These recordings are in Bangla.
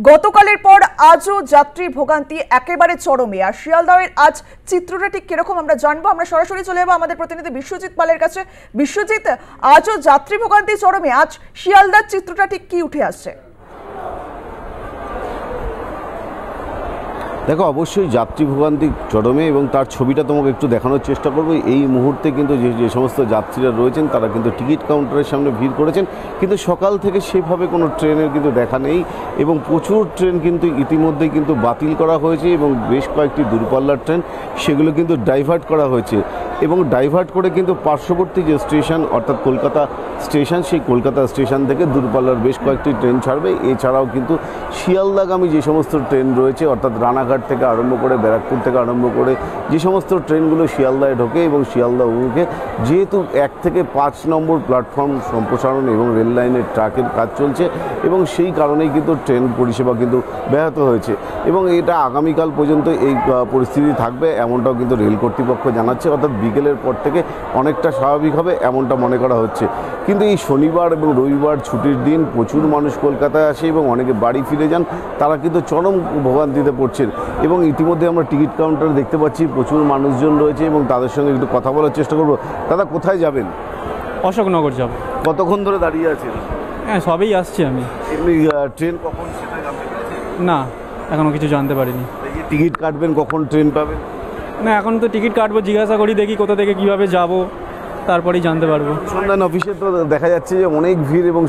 গতকালের পর আজও যাত্রী ভোগান্তি একেবারে চরমে। আর শিয়ালদহের আজ চিত্রটা ঠিক কিরকম আমরা জানবো। আমরা সরাসরি চলে যাবো আমাদের প্রতিনিধি বিশ্বজিৎ পালের কাছে। বিশ্বজিৎ, আজও যাত্রী ভোগান্তি চরমে, আজ শিয়ালদার চিত্রটা ঠিক কি উঠে আসছে? দেখো, অবশ্যই যাত্রী ভোগান্তি চরমে এবং তার ছবিটা তোমাকে একটু দেখানোর চেষ্টা করবো। এই মুহূর্তে কিন্তু যে সমস্ত যাত্রীরা রয়েছেন তারা কিন্তু টিকিট কাউন্টারের সামনে ভিড় করেছেন, কিন্তু সকাল থেকে সেভাবে কোনো ট্রেনের কিন্তু দেখা নেই এবং প্রচুর ট্রেন কিন্তু ইতিমধ্যেই কিন্তু বাতিল করা হয়েছে এবং বেশ কয়েকটি দূরপাল্লার ট্রেন সেগুলো কিন্তু ডাইভার্ট করা হয়েছে এবং ডাইভার্ট করে কিন্তু পার্শ্ববর্তী যে স্টেশন অর্থাৎ কলকাতা স্টেশন, সেই কলকাতা স্টেশন থেকে দূরপাল্লার বেশ কয়েকটি ট্রেন ছাড়বে। এছাড়াও কিন্তু শিয়ালদাগামী যে সমস্ত ট্রেন রয়েছে অর্থাৎ রানাঘাট থেকে আরম্ভ করে ব্যারাকপুর থেকে আরম্ভ করে যে সমস্ত ট্রেনগুলো শিয়ালদায় ঢোকে এবং শিয়ালদা অভিমুখে, যেহেতু 1 থেকে 5 নম্বর প্ল্যাটফর্ম সম্প্রসারণ এবং রেল লাইনের ট্র্যাকের কাজ চলছে এবং সেই কারণেই কিন্তু ট্রেন পরিষেবা কিন্তু ব্যাহত হয়েছে এবং এটা আগামীকাল পর্যন্ত এই পরিস্থিতি থাকবে এমনটাও কিন্তু রেল কর্তৃপক্ষ জানাচ্ছে। অর্থাৎ বিকেলের পর থেকে অনেকটা স্বাভাবিক হবে এমনটা মনে করা হচ্ছে। কিন্তু এই শনিবার এবং রবিবার ছুটির দিন প্রচুর মানুষ কলকাতায় আসে এবং অনেকে বাড়ি ফিরে যান, তারা কিন্তু চরম ভোগান্তিতে পড়ছেন এবং ইতিমধ্যে আমরা টিকিট কাউন্টারে দেখতে পাচ্ছি প্রচুর মানুষজন রয়েছে এবং তাদের সঙ্গে একটু কথা বলার চেষ্টা করব। দাদা, কোথায় যাবেন? অশোকনগর যাব। কতক্ষণ ধরে দাঁড়িয়ে আছেন? হ্যাঁ, সবেই আসছি আমি। এমনি ট্রেন কখন সেটা জানতে পারছেন? না, এখনও কিছু জানতে পারিনি। টিকিট কাটবেন, কখন ট্রেন পাবেন? না, এখন তো টিকিট কাটবো, জিজ্ঞাসা করি দেখি কোথা থেকে কীভাবে যাব, তারপরেই জানতে পারবো। সন্ধান অফিসে তো দেখা যাচ্ছে যে অনেক ভিড় এবং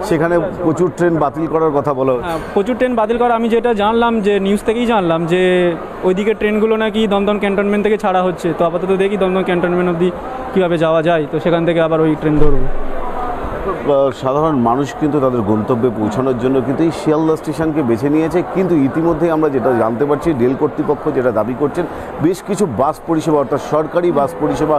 সেখানে প্রচুর ট্রেন বাতিল করার কথা বলা হচ্ছে। হ্যাঁ, প্রচুর ট্রেন বাতিল করা, আমি যেটা জানলাম যে নিউজ থেকেই জানলাম যে ওইদিকে ট্রেনগুলো নাকি দমদম ক্যান্টনমেন্ট থেকে ছাড়া হচ্ছে। তো আপাতত দেখি দমদম ক্যান্টনমেন্ট অবধি কীভাবে যাওয়া যায়, তো সেখান থেকে আবার ওই ট্রেন ধরবো। সাধারণ মানুষ কিন্তু তাদের গন্তব্যে পৌঁছানোর জন্য কিন্তু এই শিয়ালদা স্টেশনকে বেছে নিয়েছে, কিন্তু ইতিমধ্যেই আমরা যেটা জানতে পারছি রেল কর্তৃপক্ষ যেটা দাবি করছেন বেশ কিছু বাস পরিষেবা অর্থাৎ সরকারি বাস পরিষেবা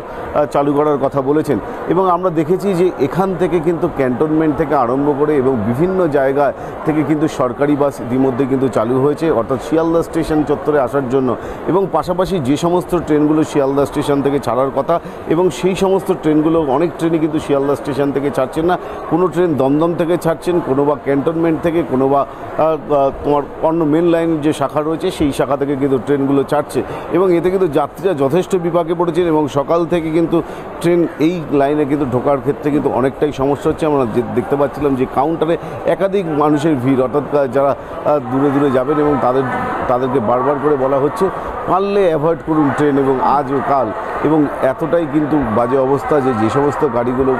চালু করার কথা বলেছেন এবং আমরা দেখেছি যে এখান থেকে কিন্তু ক্যান্টনমেন্ট থেকে আরম্ভ করে এবং বিভিন্ন জায়গা থেকে কিন্তু সরকারি বাস ইতিমধ্যে কিন্তু চালু হয়েছে অর্থাৎ শিয়ালদা স্টেশন চত্বরে আসার জন্য এবং পাশাপাশি যে সমস্ত ট্রেনগুলো শিয়ালদা স্টেশন থেকে ছাড়ার কথা এবং সেই সমস্ত ট্রেনগুলো অনেক ট্রেনই কিন্তু শিয়ালদা স্টেশন থেকে ছাড়ছেন না। কোনো ট্রেন দমদম থেকে ছাড়ছেন, কোনো বা ক্যান্টনমেন্ট থেকে, কোনো বা তোমার অন্য মেন লাইন যে শাখা রয়েছে সেই শাখা থেকে কিন্তু ট্রেনগুলো ছাড়ছে এবং এতে কিন্তু যাত্রীরা যথেষ্ট বিপাকে পড়েছেন এবং সকাল থেকে কিন্তু ট্রেন এই লাইনে কিন্তু ঢোকার ক্ষেত্রে কিন্তু অনেকটাই সমস্যা হচ্ছে। আমরা দেখতে পাচ্ছিলাম যে কাউন্টারে একাধিক মানুষের ভিড়, অর্থাৎ যারা দূরে দূরে যাবেন এবং তাদেরকে বারবার করে বলা হচ্ছে পারলে অ্যাভয়েড করুন ট্রেন এবং আজ ও কাল এবং এতটাই কিন্তু বাজে অবস্থা যে সমস্ত গাড়িগুলো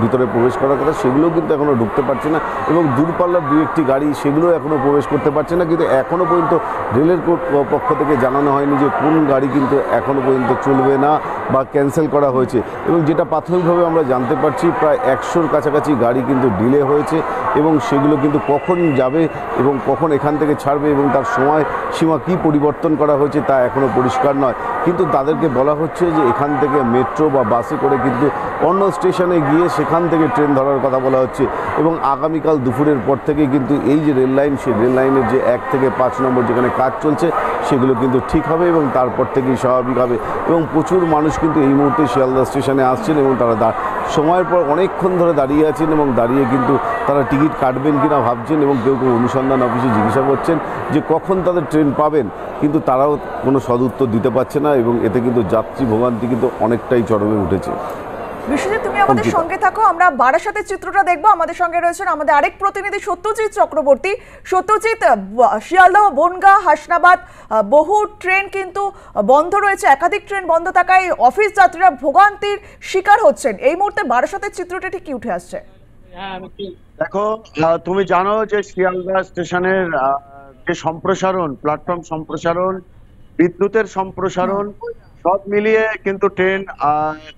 ভিতরে প্রবেশ করার কথা সেগুলোও কিন্তু এখনও ঢুকতে পারছে না এবং দূরপাল্লার 2-1টি গাড়ি সেগুলো এখনও প্রবেশ করতে পারছে না। কিন্তু এখনও পর্যন্ত রেলের পক্ষ থেকে জানানো হয়নি যে কোন গাড়ি কিন্তু এখনও পর্যন্ত চলবে না বা ক্যান্সেল করা হয়েছে এবং যেটা প্রাথমিকভাবে আমরা জানতে পারছি প্রায় 100-র কাছাকাছি গাড়ি কিন্তু ডিলে হয়েছে এবং সেগুলো কিন্তু কখন যাবে এবং কখন এখান থেকে ছাড়বে এবং তার সময় সীমা কী পরিবর্তন করা হয়েছে তা এখনও পরিষ্কার নয়। কিন্তু তাদেরকে বলা হচ্ছে যে এখান থেকে মেট্রো বা বাসে করে কিন্তু অন্য স্টেশনে গিয়ে সেখান থেকে ট্রেন ধরার কথা বলা হচ্ছে এবং আগামীকাল দুপুরের পর থেকে কিন্তু এই যে রেল লাইন, সেই রেল লাইনের যে 1 থেকে 5 নম্বর যেখানে কাজ চলছে সেগুলো কিন্তু ঠিক হবে এবং তারপর থেকেই স্বাভাবিক হবে এবং প্রচুর মানুষ কিন্তু এই মুহূর্তে শিয়ালদা স্টেশনে আসছেন এবং তারা সময়ের পর অনেকক্ষণ ধরে দাঁড়িয়ে আছেন এবং দাঁড়িয়ে কিন্তু তারা টিকিট কাটবেন কিনা ভাবছেন এবং কেউ কেউ অনুসন্ধান অফিসে জিজ্ঞাসা করছেন যে কখন তাদের ট্রেন পাবেন, কিন্তু তারাও কোনো সদুত্তর দিতে পারছে না এবং এতে কিন্তু যাত্রী ভোগান্তি কিন্তু অনেকটাই চরমে উঠেছে। বিশ্বজিৎ, তুমি আমাদের সঙ্গে থাকো, আমরা বারাসাতের চিত্রটা দেখবো। আমাদের সঙ্গে রয়েছেন আমাদের আরেক প্রতিনিধি সত্যজিৎ চক্রবর্তী। সত্যজিৎ, শিয়ালদহ, বনগাঁ, হাসনাবাদ বহু ট্রেন কিন্তু বন্ধ রয়েছে, একাধিক ট্রেন বন্ধ থাকায় অফিস যাত্রীরা ভোগান্তির শিকার হচ্ছেন। এই মুহূর্তে বারাসাতের চিত্রটা ঠিক কি উঠে আসছে? দেখো, তুমি জানো যে শিয়ালদা স্টেশনের যে সম্প্রসারণ, প্ল্যাটফর্ম সম্প্রসারণ, বিদ্যুতের সম্প্রসারণ সব মিলিয়ে কিন্তু ট্রেন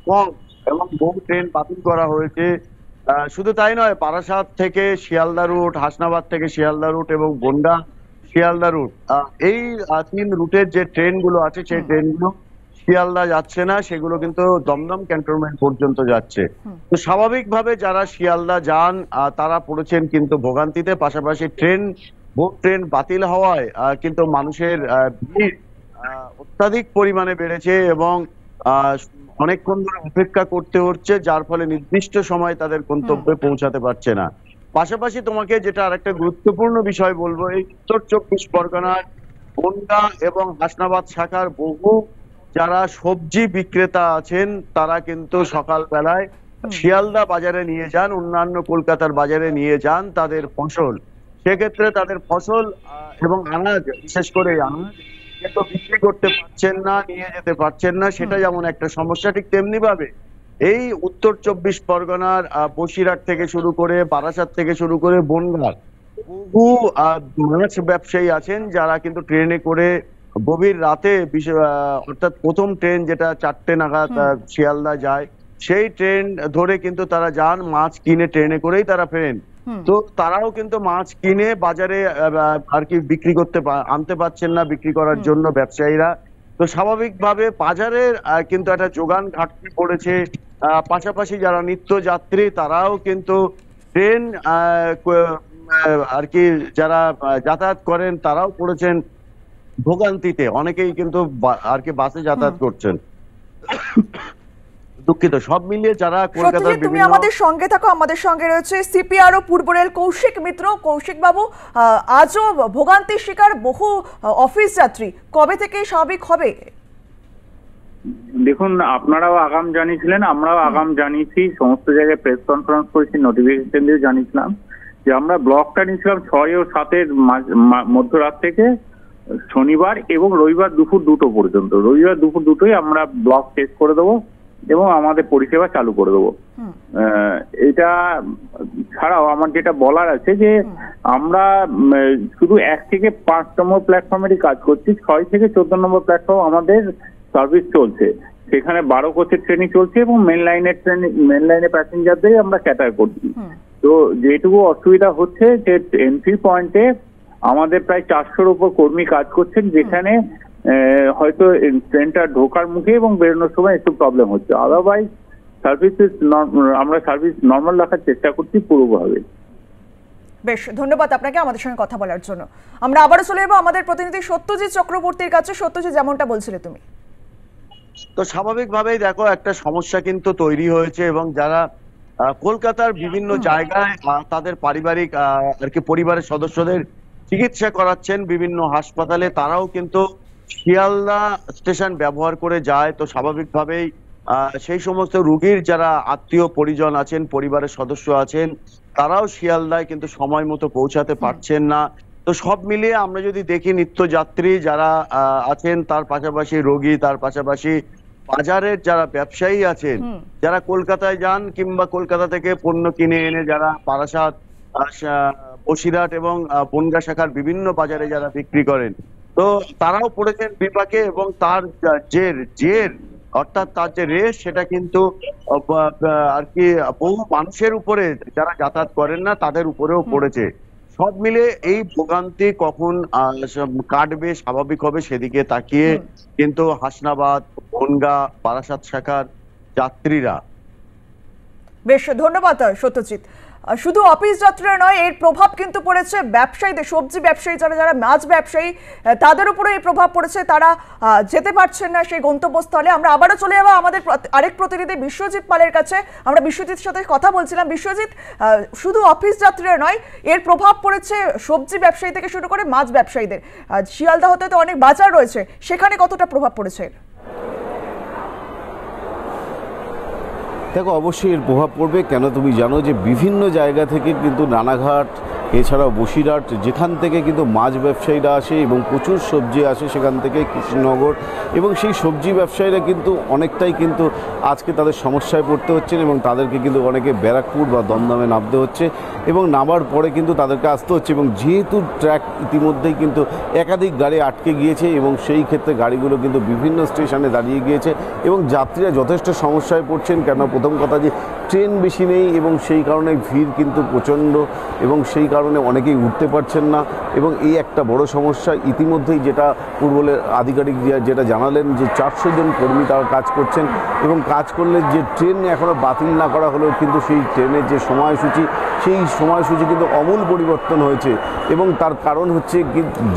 কম এবং বহু ট্রেন বাতিল করা হয়েছে। শুধু তাই নয়, বারাসাত থেকে শিয়ালদা রুট, হাসনাবাদ থেকে শিয়ালদা রুট এবং বনগাঁ শিয়ালদা রুট, এই 3 রুটের যে ট্রেনগুলো আছে সেই ট্রেনগুলো শিয়ালদা যাচ্ছে না, সেগুলো কিন্তু দমদম ক্যান্টনমেন্ট পর্যন্ত যাচ্ছে। তো স্বাভাবিকভাবে যারা শিয়ালদা যান তারা পড়েছেন কিন্তু ভোগান্তিতে। পাশাপাশি বহু ট্রেন বাতিল হওয়ায় কিন্তু মানুষের ভিড় অত্যাধিক পরিমাণে বেড়েছে এবং অনেকক্ষণ ধরে অপেক্ষা করতে হচ্ছে, যার ফলে নির্দিষ্ট সময় তাদের গন্তব্যে পৌঁছাতে পারছে না। পাশাপাশি তোমাকে যেটা আরেকটা গুরুত্বপূর্ণ বিষয় বলবো, এই উত্তর 24 পরগনার বনগাঁ এবং হাসনাবাদ শাখার বহু যারা সবজি বিক্রেতা আছেন তারা কিন্তু সকালবেলায় শিয়ালদা বাজারে নিয়ে যান, অন্যান্য কলকাতার বাজারে নিয়ে যান তাদের ফসল। সেক্ষেত্রে তাদের ফসল এবং আনাজ, বিশেষ করে আনাজ কিন্তু বিক্রি করতে পারছেন না, নিয়ে যেতে পারছেন না, সেটা যেমন একটা সমস্যা, ঠিক তেমনি ভাবে এই উত্তর 24 পরগনার বসিরহাট থেকে শুরু করে, বারাসাত থেকে শুরু করে বনগাঁর বহু মাছ ব্যবসায়ী আছেন যারা কিন্তু ট্রেনে করে গভীর রাতে অর্থাৎ প্রথম ট্রেন যেটা 4টে নাগাদ শিয়ালদা যায়, সেই ট্রেন ধরে কিন্তু তারা যান, মাছ কিনে ট্রেনে করেই তারা ফেরেন। তো তারাও কিন্তু মাছ কিনে বাজারে আর কি বিক্রি করতে আনতে পারছেন না বিক্রি করার জন্য ব্যবসায়ীরা। তো স্বাভাবিকভাবে বাজারের কিন্তু একটা যোগান ঘাটতি পড়েছে। পাশাপাশি যারা নিত্যযাত্রী তারাও কিন্তু ট্রেন আর কি যারা যাতায়াত করেন তারাও পড়েছেন ভোগান্তিতে। অনেকেই কিন্তু আর কি বাসে যাতায়াত করছেন। দুঃখিত। সব মিলিয়ে যারা কলকাতার তুমি আমাদের সঙ্গে থাকো, আমাদের সঙ্গে রয়েছে সিপিআরও পূর্ব রেল কৌশিক মিত্র। কৌশিক বাবু, আজও ভোগান্তির শিকার বহু অফিস যাত্রী, কবে থেকে স্বাভাবিক হবে? দেখুন, আপনারাও আগাম জানিয়েছিলেন, আমরাও আগাম জানিয়েছি, সমস্ত জায়গায় প্রেস কনফারেন্স করেছি, নোটিফিকেশন দিয়ে জানিয়েছিলাম যে আমরা ব্লকটা নিয়েছিলাম 6 ও 7 মধ্যরাত থেকে শনিবার এবং রবিবার দুপুর 2টো পর্যন্ত। রবিবার দুপুর 2টোই আমরা ব্লক শেষ করে দেবো এবং আমাদের পরিষেবা চালু করে দেবো। এটা ছাড়াও আমার যেটা বলার আছে যে আমরা শুধু 1 থেকে 5 নম্বর প্ল্যাটফর্মেরই কাজ করছি, 6 থেকে 14 নম্বর প্ল্যাটফর্ম আমাদের সার্ভিস চলছে, সেখানে 12 কোচের ট্রেনিং চলছে এবং মেন লাইনে প্যাসেঞ্জারদের আমরা ক্যাটার করছি। তো যেটুকু অসুবিধা হচ্ছে যে এন্ট্রি পয়েন্টে আমাদের প্রায় 400-র উপর কর্মী কাজ করছেন, যেখানে হয়তো ট্রেনটা ঢোকার মুখে এবং বেরোনোর সময় একটু প্রবলেম হচ্ছে। আদারওয়াইজ আমরা সার্ভিস নর্মাল রাখার চেষ্টা করছি পুরোভাবে। বেশ, ধন্যবাদ আপনাকে আমাদের সঙ্গে কথা বলার জন্য। আমরা আবারও চলে যাবো আমাদের প্রতিনিধি সত্যজিৎ চক্রবর্তীর কাছে। সত্যজিৎ, যেমনটা বলছিলে তুমি, তো স্বাভাবিকভাবেই দেখো একটা সমস্যা কিন্তু তৈরি হয়েছে এবং যারা কলকাতার বিভিন্ন জায়গায় তাদের পারিবারিক আর কি পরিবারের সদস্যদের চিকিৎসা করাচ্ছেন বিভিন্ন হাসপাতালে, তারাও কিন্তু শিয়ালদা স্টেশন ব্যবহার করে যায়। তো স্বাভাবিকভাবেই সেই সমস্ত রোগীর যারা আত্মীয় পরিজন আছেন, পরিবারের সদস্য আছেন, তারাও শিয়ালদায় কিন্তু সময় মতো পৌঁছাতে পারছেন না। তো সব মিলিয়ে আমরা যদি দেখি নিত্যযাত্রী যারা আছেন, তার পাশাপাশি রোগী, তার পাশাপাশি বাজারের যারা ব্যবসায়ী আছেন, যারা কলকাতায় যান কিংবা কলকাতা থেকে পণ্য কিনে এনে যারা বারাসাত, বসিরহাট এবং বনগাঁ শাখার বিভিন্ন বাজারে যারা বিক্রি করেন, তো তারাও পড়েছেন বিপাকে এবং তার জের অর্থাৎ তার যে রেস সেটা কিন্তু আর কি বহু মানুষের উপরে যারা যাতায়াত করেন না তাদের উপরেও পড়েছে। সব মিলে এই ভোগান্তি কখন কাটবে, স্বাভাবিক হবে সেদিকে তাকিয়ে কিন্তু হাসনাবাদ, বনগাঁ, বারাসাত শাখার যাত্রীরা। বেশ, ধন্যবাদ সত্যজিৎ। শুধু অফিস যাত্রীরা নয়, এর প্রভাব কিন্তু পড়েছে ব্যবসায়ীদের, সবজি ব্যবসায়ী যারা মাছ ব্যবসায়ী, তাদের উপরে এই প্রভাব পড়েছে। তারা যেতে পারছেন না সেই গন্তব্যস্থলে। আমরা আবারও চলে যাবো আমাদের আরেক প্রতিনিধি বিশ্বজিৎ পালের কাছে। আমরা বিশ্বজিতের সাথে কথা বলছিলাম। বিশ্বজিৎ, শুধু অফিস যাত্রীরা নয়, এর প্রভাব পড়েছে সবজি ব্যবসায়ী থেকে শুরু করে মাছ ব্যবসায়ীদের। শিয়ালদা হতে তো অনেক বাজার রয়েছে, সেখানে কতটা প্রভাব পড়েছে? দেখো, অবশ্যই এর প্রভাব পড়বে। কেন তুমি জানো যে বিভিন্ন জায়গা থেকে কিন্তু রানাঘাট, এছাড়াও বসিরহাট, যেখান থেকে কিন্তু মাছ ব্যবসায়ীরা আসে এবং প্রচুর সবজি আসে সেখান থেকে কৃষ্ণনগর, এবং সেই সবজি ব্যবসায়ীরা কিন্তু অনেকটাই কিন্তু আজকে তাদের সমস্যায় পড়তে হচ্ছেন এবং তাদেরকে কিন্তু অনেকে ব্যারাকপুর বা দমদমে নামতে হচ্ছে এবং নামার পরে কিন্তু তাদেরকে আসতে হচ্ছে। এবং যেহেতু ট্র্যাক ইতিমধ্যেই কিন্তু একাধিক গাড়ি আটকে গিয়েছে এবং সেই ক্ষেত্রে গাড়িগুলো কিন্তু বিভিন্ন স্টেশনে দাঁড়িয়ে গিয়েছে এবং যাত্রীরা যথেষ্ট সমস্যায় পড়ছেন। কেন, প্রথম কথা যে ট্রেন বেশি নেই এবং সেই কারণে ভিড় কিন্তু প্রচণ্ড এবং সেই কারণে অনেকেই উঠতে পারছেন না এবং এই একটা বড় সমস্যা। ইতিমধ্যেই যেটা পূর্বরেলের আধিকারিক যেটা জানালেন যে 400 জন কর্মী তারা কাজ করছেন এবং কাজ করলে যে ট্রেন এখনও বাতিল না করা হলেও কিন্তু সেই ট্রেনের যে সময়সূচি সেই সময়সূচি কিন্তু আমূল পরিবর্তন হয়েছে এবং তার কারণ হচ্ছে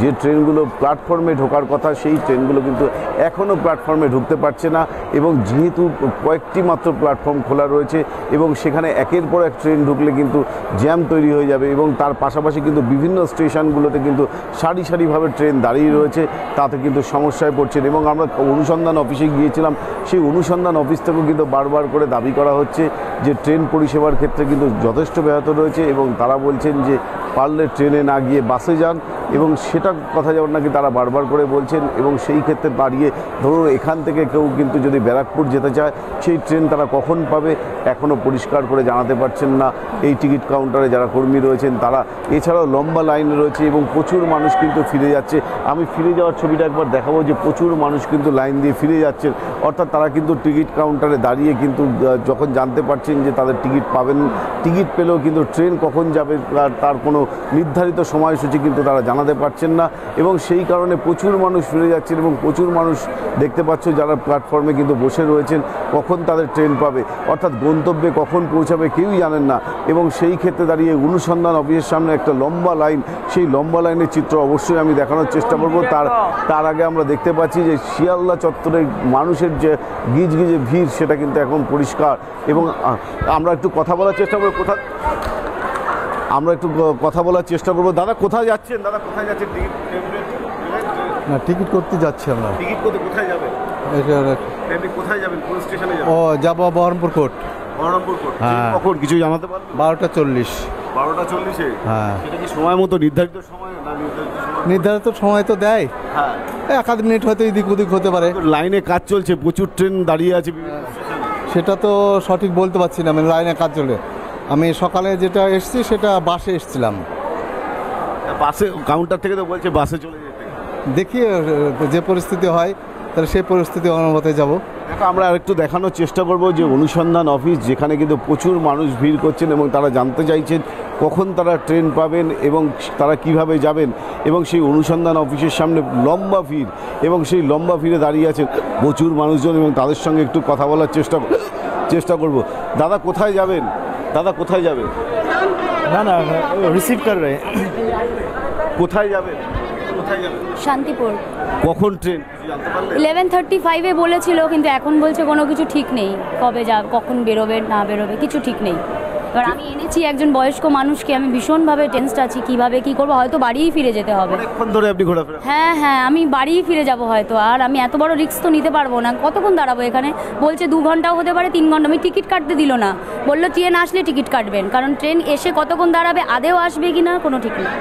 যে ট্রেনগুলো প্ল্যাটফর্মে ঢোকার কথা সেই ট্রেনগুলো কিন্তু এখনও প্ল্যাটফর্মে ঢুকতে পারছে না এবং যেহেতু কয়েকটি মাত্র প্ল্যাটফর্ম খোলা রয়েছে এবং সেখানে একের পর এক ট্রেন ঢুকলে কিন্তু জ্যাম তৈরি হয়ে যাবে এবং তার পাশাপাশি কিন্তু বিভিন্ন স্টেশনগুলোতে কিন্তু সারি সারিভাবে ট্রেন দাঁড়িয়ে রয়েছে, তাতে কিন্তু সমস্যায় পড়ছেন। এবং আমরা অনুসন্ধান অফিসে গিয়েছিলাম, সেই অনুসন্ধান অফিস থেকেও কিন্তু বারবার করে দাবি করা হচ্ছে যে ট্রেন পরিষেবার ক্ষেত্রে কিন্তু যথেষ্ট ব্যাহত রয়েছে এবং তারা বলছেন যে পারলে ট্রেনে না গিয়ে বাসে যান এবং সেটা কথা যেমন নাকি তারা বারবার করে বলছেন। এবং সেই ক্ষেত্রে দাঁড়িয়ে ধরুন এখান থেকে কেউ কিন্তু যদি ব্যারাকপুর যেতে চায় সেই ট্রেন তারা কখন পাবে এখনও পরিষ্কার করে জানাতে পারছেন না এই টিকিট কাউন্টারে যারা কর্মী রয়েছেন তারা। এছাড়াও লম্বা লাইন রয়েছে এবং প্রচুর মানুষ কিন্তু ফিরে যাচ্ছে। আমি ফিরে যাওয়ার ছবিটা একবার দেখাবো যে প্রচুর মানুষ কিন্তু লাইন দিয়ে ফিরে যাচ্ছেন, অর্থাৎ তারা কিন্তু টিকিট কাউন্টারে দাঁড়িয়ে কিন্তু যখন জানতে পারছেন যে তাদের টিকিট পাবেন, টিকিট পেলেও কিন্তু ট্রেন কখন যাবে তার কোনো নির্ধারিত সময়সূচি কিন্তু তারা জানাতে পারছেন না এবং সেই কারণে প্রচুর মানুষ ফিরে যাচ্ছেন এবং প্রচুর মানুষ দেখতে পাচ্ছ যারা প্ল্যাটফর্মে কিন্তু বসে রয়েছেন কখন তাদের ট্রেন পাবে, অর্থাৎ গন্তব্যে কখন পৌঁছাবে কেউই জানেন না। এবং সেই ক্ষেত্রে দাঁড়িয়ে অনুসন্ধান অফিসের সামনে একটা লম্বা লাইন, সেই লম্বা লাইনের চিত্র অবশ্যই আমি দেখানোর চেষ্টা করব। তার আগে আমরা দেখতে পাচ্ছি যে শিয়ালদা চত্বরে মানুষের যে গিজগিজে ভিড় সেটা কিন্তু এখন পরিষ্কার। এবং আমরা একটু কথা বলার চেষ্টা করবো চেষ্টা করবো। দাদা কোথায় যাচ্ছেন? না, টিকিট করতে যাচ্ছি আমরা। টিকিট করতে কোথায় যাবেন? কোথায় যাবেন? কোন স্টেশনে যাবেন? ও যাবো বহরমপুর কোর্ট। বহরমপুর কোর্ট। হ্যাঁ। কখন কিছু জানাতে পারবেন? 12:40। 12:40-এ? হ্যাঁ। সেটা কি সময় মতো নির্ধারিত সময় না নির্ধারিত সময়? নির্ধারিত সময় তো দেয়, হ্যাঁ। এক আধ মিনিট হয়তো এদিক ওদিক হতে পারে। লাইনে কাজ চলছে, প্রচুর ট্রেন দাঁড়িয়ে আছে বিভিন্ন স্টেশনে। সেটা তো সঠিক বলতে পারছি না, আমি লাইনে কাজ চলে। আমি সকালে যেটা এসছি সেটা বাসে এসছিলাম। বাসে কাউন্টার থেকে তো বলছে বাসে চলে যেতে। দেখি যে পরিস্থিতি হয় তাহলে সেই পরিস্থিতি অনুমতে যাব। দেখো আমরা আরেকটু দেখানোর চেষ্টা করব যে অনুসন্ধান অফিস যেখানে কিন্তু প্রচুর মানুষ ভিড় করছেন এবং তারা জানতে চাইছেন কখন তারা ট্রেন পাবেন এবং তারা কিভাবে যাবেন। এবং সেই অনুসন্ধান অফিসের সামনে লম্বা ভিড় এবং সেই লম্বা ভিড়ে দাঁড়িয়ে আছেন প্রচুর মানুষজন এবং তাদের সঙ্গে একটু কথা বলার চেষ্টা করব। দাদা কোথায় যাবেন? না রিসিভ কর রে। কোথায় যাবেন? শান্তিপুর। কখন ট্রেন? 11:35-এ বলেছিল, কিন্তু এখন বলছে কোনো কিছু ঠিক নেই, কখন বেরোবে না বেরোবে কিছু ঠিক নেই। এবার আমি এনেছি একজন বয়স্ক মানুষকে, আমি ভীষণভাবে টেনসড আছি কিভাবে কি করবো, হয়তো বাড়িই ফিরে যেতে হবে। অনেকক্ষণ ধরে আপনি ঘোরাফেরা? হ্যাঁ আমি বাড়িই ফিরে যাব হয়তো, আর আমি এত বড় রিস্ক তো নিতে পারবো না। কতক্ষণ দাঁড়াবো এখানে? বলছে 2 ঘন্টাও হতে পারে, 3 ঘন্টা। আমি টিকিট কাটতে দিল না, বললো ট্রেন আসলে টিকিট কাটবেন, কারণ ট্রেন এসে কতক্ষণ দাঁড়াবে, আদেও আসবে কি না কোনো ঠিক নেই।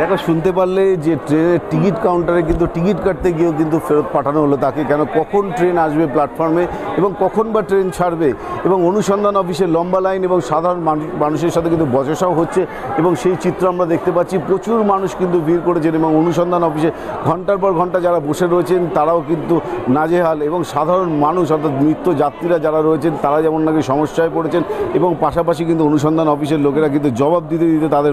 দেখো শুনতে পারলে যে ট্রেনের টিকিট কাউন্টারে কিন্তু টিকিট কাটতে গিয়েও কিন্তু ফেরত পাঠানো হলো তাকে, কেন কখন ট্রেন আসবে প্ল্যাটফর্মে এবং কখন বা ট্রেন ছাড়বে। এবং অনুসন্ধান অফিসে লম্বা লাইন এবং সাধারণ মানুষের সাথে কিন্তু বচসাও হচ্ছে এবং সেই চিত্র আমরা দেখতে পাচ্ছি। প্রচুর মানুষ কিন্তু ভিড় করেছেন এবং অনুসন্ধান অফিসে ঘন্টার পর ঘন্টা যারা বসে রয়েছেন তারাও কিন্তু নাজেহাল এবং সাধারণ মানুষ অর্থাৎ নিত্য যাত্রীরা যারা রয়েছেন তারা যেমন নাকি সমস্যায় পড়েছেন এবং পাশাপাশি কিন্তু অনুসন্ধান অফিসের লোকেরা কিন্তু জবাব দিতে দিতে তাদের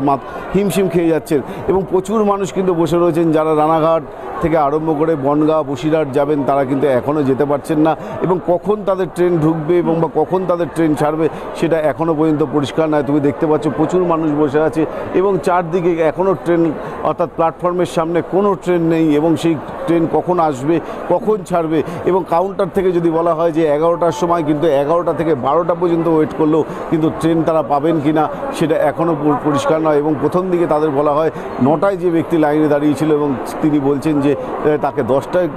হিমশিম খেয়ে যাচ্ছেন। এবং প্রচুর মানুষ কিন্তু বসে রয়েছেন যারা রানাঘাট থেকে আরম্ভ করে বনগাঁ বসিরহাট যাবেন তারা কিন্তু এখনও যেতে পারছেন না এবং কখন তাদের ট্রেন ঢুকবে এবং বা কখন তাদের ট্রেন ছাড়বে সেটা এখনও পর্যন্ত পরিষ্কার নয়। তুমি দেখতে পাচ্ছ প্রচুর মানুষ বসে আছে এবং চারদিকে এখনও ট্রেন অর্থাৎ প্ল্যাটফর্মের সামনে কোনো ট্রেন নেই এবং সেই ট্রেন কখন আসবে কখন ছাড়বে। এবং কাউন্টার থেকে যদি বলা হয় যে 11টার সময়, কিন্তু 11টা থেকে 12টা পর্যন্ত ওয়েট করলেও কিন্তু ট্রেন তারা পাবেন কি না সেটা এখনও পরিষ্কার নয়। এবং প্রথম দিকে তাদের বলা হয় 9টায় যে ব্যক্তি লাইনে দাঁড়িয়েছিল এবং তিনি বলছেন যে তাকে 10টায়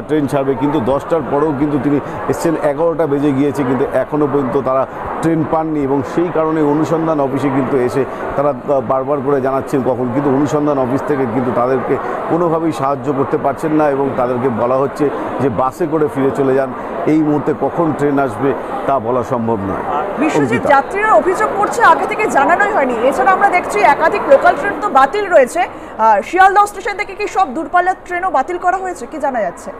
ট্রেন ছাড়বে, কিন্তু 10টার পরেও কিন্তু তিনি এসছেন 11টা বেজে গিয়েছে, কিন্তু এখনও পর্যন্ত তারা ট্রেন পাননি। এবং সেই কারণে অনুসন্ধান অফিসে কিন্তু এসে তারা বারবার করে জানাচ্ছেন কখন, কিন্তু অনুসন্ধান অফিস থেকে কিন্তু তাদেরকে কোনোভাবেই সাহায্য করতে পারছেন না এবং তাদেরকে বলা হচ্ছে যে বাসে করে ফিরে চলে যান, এই মুহূর্তে কখন ট্রেন আসবে তা বলা সম্ভব নয়। বিশ্বজিৎ, যাত্রীরা অভিযোগ করছে আগে থেকে জানানোই হয়নি। এছাড়া আমরা দেখছি একাধিক লোকাল ট্রেন তো বাতিল রয়েছে। শিয়ালদহ স্টেশন থেকে কি সব দূরপাল্লার ট্রেনও বাতিল করা হয়েছে, কি জানা যাচ্ছে?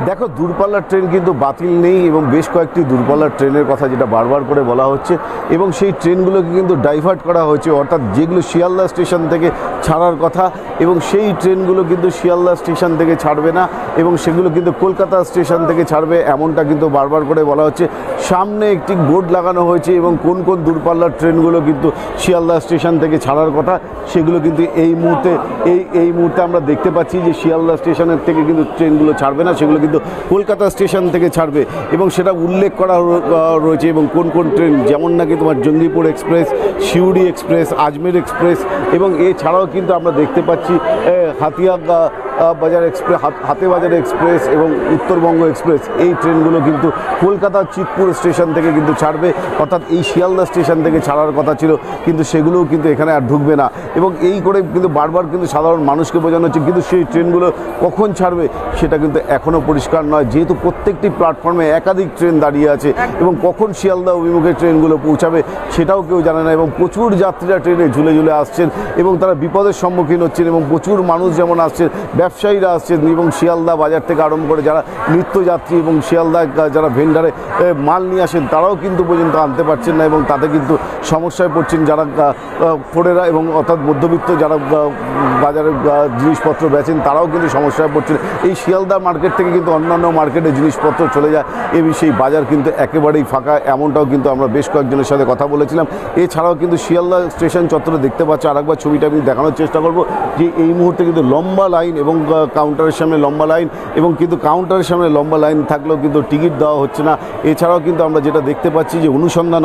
দেখো দূরপাল্লার ট্রেন কিন্তু বাতিল নেই এবং বেশ কয়েকটি দূরপাল্লার ট্রেনের কথা যেটা বারবার করে বলা হচ্ছে এবং সেই ট্রেনগুলোকে কিন্তু ডাইভার্ট করা হয়েছে, অর্থাৎ যেগুলো শিয়ালদহ স্টেশন থেকে ছাড়ার কথা এবং সেই ট্রেনগুলো কিন্তু শিয়ালদহ স্টেশন থেকে ছাড়বে না এবং সেগুলো কিন্তু কলকাতা স্টেশন থেকে ছাড়বে, এমনটা কিন্তু বারবার করে বলা হচ্ছে। সামনে একটি বোর্ড লাগানো হয়েছে এবং কোন কোন দূরপাল্লার ট্রেনগুলো কিন্তু শিয়ালদা স্টেশন থেকে ছাড়ার কথা সেগুলো কিন্তু এই মুহূর্তে আমরা দেখতে পাচ্ছি যে শিয়ালদা স্টেশনের থেকে কিন্তু ট্রেনগুলো ছাড়বে না, সেগুলো কিন্তু কলকাতা স্টেশন থেকে ছাড়বে এবং সেটা উল্লেখ করা রয়েছে। এবং কোন কোন ট্রেন, যেমন নাকি তোমার জঙ্গিপুর এক্সপ্রেস, সিউড়ি এক্সপ্রেস, আজমের এক্সপ্রেস এবং এছাড়াও কিন্তু আমরা দেখতে পাচ্ছি হাতিয়া বাজার এক্সপ্রেস, হাতেবাজার এক্সপ্রেস এবং উত্তরবঙ্গ এক্সপ্রেস, এই ট্রেনগুলো কিন্তু কলকাতার চিতপুর স্টেশন থেকে কিন্তু ছাড়বে, অর্থাৎ এই শিয়ালদা স্টেশন থেকে ছাড়ার কথা ছিল, কিন্তু সেগুলোও কিন্তু এখানে আর ঢুকবে না। এবং এই করে কিন্তু বারবার কিন্তু সাধারণ মানুষকে বোঝানো হচ্ছে, কিন্তু সেই ট্রেনগুলো কখন ছাড়বে সেটা কিন্তু এখনও পরিষ্কার নয়, যেহেতু প্রত্যেকটি প্ল্যাটফর্মে একাধিক ট্রেন দাঁড়িয়ে আছে এবং কখন শিয়ালদা অভিমুখে ট্রেনগুলো পৌঁছাবে সেটাও কেউ জানে না। এবং প্রচুর যাত্রীরা ট্রেনে ঝুলে ঝুলে আসছেন এবং তারা বিপদের সম্মুখীন হচ্ছেন এবং প্রচুর মানুষ যেমন আসছেন, ব্যবসায়ীরা আসছেন এবং শিয়ালদা বাজার থেকে আরম্ভ করে যারা নিত্যযাত্রী এবং শিয়ালদা যারা ভেন্ডারে মাল নিয়ে আসেন তারাও কিন্তু পর্যন্ত আনতে পারছেন না এবং তাতে কিন্তু সমস্যায় পড়ছেন যারা ফোরেরা এবং অর্থাৎ মধ্যবিত্ত যারা বাজারে জিনিসপত্র বেচেন তারাও কিন্তু সমস্যায় পড়ছেন। এই শিয়ালদা মার্কেট থেকে কিন্তু অন্যান্য মার্কেটে জিনিসপত্র চলে যায় এবং সেই বাজার কিন্তু একেবারেই ফাঁকা, এমনটাও কিন্তু আমরা বেশ কয়েকজনের সাথে কথা বলেছিলাম। এছাড়াও কিন্তু শিয়ালদা স্টেশন চত্বরে দেখতে পাচ্ছ, আরেকবার ছবিটা আমি দেখানোর চেষ্টা করব যে এই মুহূর্তে কিন্তু লম্বা লাইন এবং কাউন্টারের সামনে লম্বা লাইন এবং কিন্তু কাউন্টারের সামনে লম্বা লাইন থাকলেও কিন্তু টিকিট দেওয়া হচ্ছে না। এছাড়াও কিন্তু আমরা যেটা দেখতে পাচ্ছি যে অনুসন্ধান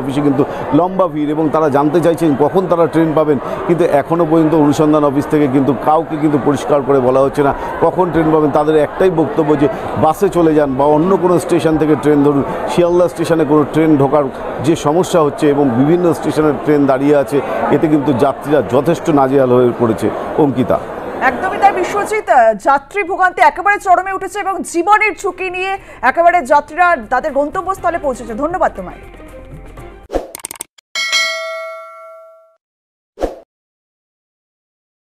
অফিসে কিন্তু লম্বা ভিড় এবং তারা জানতে চাইছেন কখন তারা ট্রেন পাবেন, কিন্তু এখনও পর্যন্ত অনুসন্ধান অফিস থেকে কিন্তু কাউকে কিন্তু পরিষ্কার করে বলা হচ্ছে না কখন ট্রেন পাবেন। তাদের একটাই বক্তব্য যে বাসে চলে যান বা অন্য কোনো স্টেশন থেকে ট্রেন ধরুন। শিয়ালদা স্টেশনে কোনো ট্রেন ঢোকার যে সমস্যা হচ্ছে এবং বিভিন্ন স্টেশনের ট্রেন দাঁড়িয়ে আছে, এতে কিন্তু যাত্রীরা যথেষ্ট নাজেহাল হয়ে পড়েছে। অঙ্কিতা, একদমই তাই বিশ্বজিৎ, যাত্রী ভোগান্তি একেবারে চরমে উঠেছে এবং জীবনের ঝুঁকি নিয়ে একেবারে যাত্রীরা তাদের গন্তব্যস্থলে পৌঁছেছে। ধন্যবাদ তোমায়।